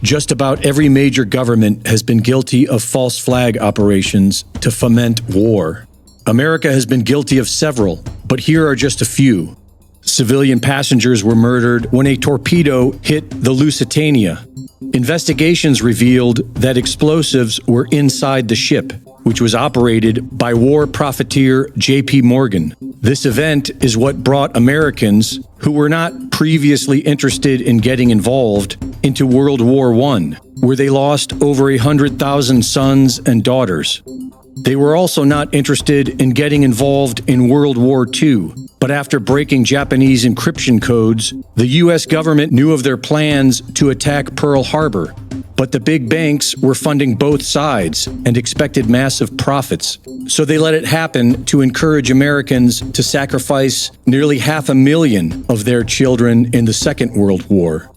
Just about every major government has been guilty of false flag operations to foment war. America has been guilty of several, but here are just a few. Civilian passengers were murdered when a torpedo hit the Lusitania. Investigations revealed that explosives were inside the ship, which was operated by war profiteer J.P. Morgan. This event is what brought Americans, who were not previously interested in getting involved, into World War I, where they lost over 100,000 sons and daughters. They were also not interested in getting involved in World War II, but after breaking Japanese encryption codes, the U.S. government knew of their plans to attack Pearl Harbor. But the big banks were funding both sides and expected massive profits, so they let it happen to encourage Americans to sacrifice nearly 500,000 of their children in the Second World War.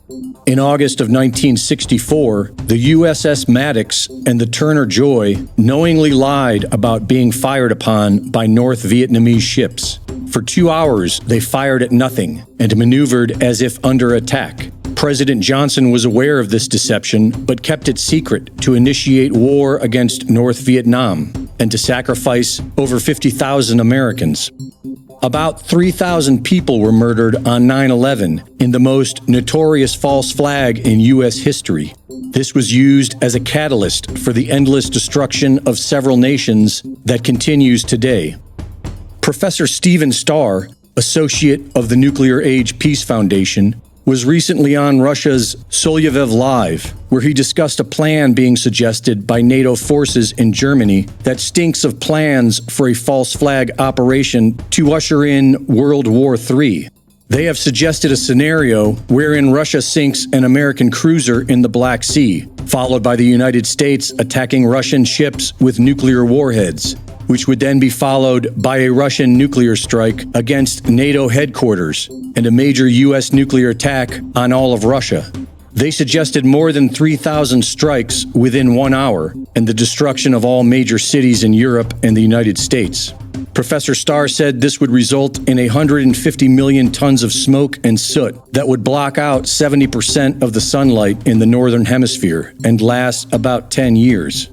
In August of 1964, the USS Maddox and the Turner Joy knowingly lied about being fired upon by North Vietnamese ships. For 2 hours, they fired at nothing and maneuvered as if under attack. President Johnson was aware of this deception, but kept it secret to initiate war against North Vietnam and to sacrifice over 50,000 Americans. About 3,000 people were murdered on 9/11 in the most notorious false flag in U.S. history. This was used as a catalyst for the endless destruction of several nations that continues today. Professor Stephen Starr, associate of the Nuclear Age Peace Foundation, was recently on Russia's Solovyev Live, where he discussed a plan being suggested by NATO forces in Germany that stinks of plans for a false flag operation to usher in World War III. They have suggested a scenario wherein Russia sinks an American cruiser in the Black Sea, followed by the United States attacking Russian ships with nuclear warheads, which would then be followed by a Russian nuclear strike against NATO headquarters and a major U.S. nuclear attack on all of Russia. They suggested more than 3,000 strikes within 1 hour and the destruction of all major cities in Europe and the United States. Professor Starr said this would result in 150 million tons of smoke and soot that would block out 70% of the sunlight in the Northern Hemisphere and last about 10 years.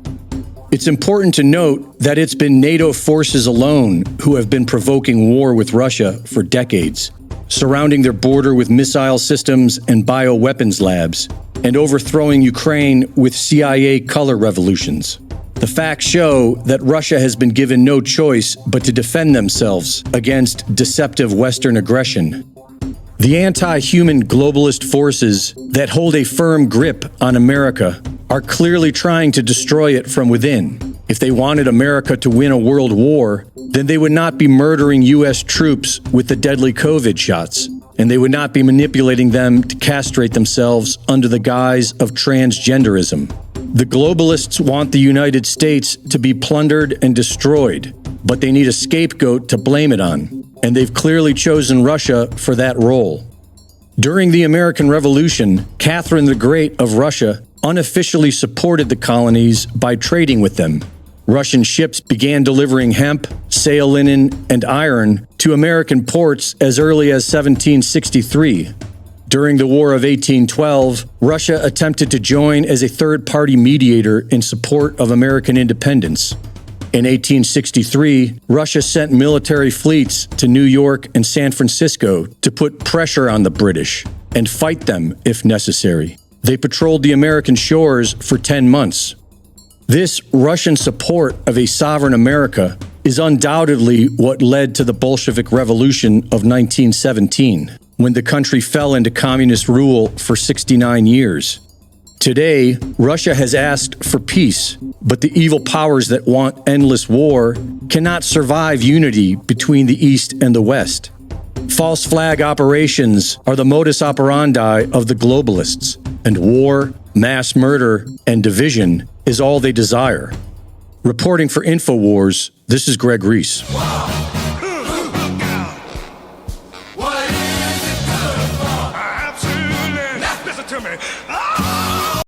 It's important to note that it's been NATO forces alone who have been provoking war with Russia for decades, surrounding their border with missile systems and bioweapons labs, and overthrowing Ukraine with CIA color revolutions. The facts show that Russia has been given no choice but to defend themselves against deceptive Western aggression. The anti-human globalist forces that hold a firm grip on America are clearly trying to destroy it from within. If they wanted America to win a world war, then they would not be murdering U.S. troops with the deadly COVID shots, and they would not be manipulating them to castrate themselves under the guise of transgenderism. The globalists want the United States to be plundered and destroyed, but they need a scapegoat to blame it on, and they've clearly chosen Russia for that role. During the American Revolution, Catherine the Great of Russia unofficially supported the colonies by trading with them. Russian ships began delivering hemp, sail linen, and iron to American ports as early as 1763. During the War of 1812, Russia attempted to join as a third-party mediator in support of American independence. In 1863, Russia sent military fleets to New York and San Francisco to put pressure on the British and fight them if necessary. They patrolled the American shores for 10 months. This Russian support of a sovereign America is undoubtedly what led to the Bolshevik Revolution of 1917, when the country fell into communist rule for 69 years. Today, Russia has asked for peace, but the evil powers that want endless war cannot survive unity between the East and the West. False flag operations are the modus operandi of the globalists, and war, mass murder, and division is all they desire. Reporting for InfoWars, this is Greg Reese.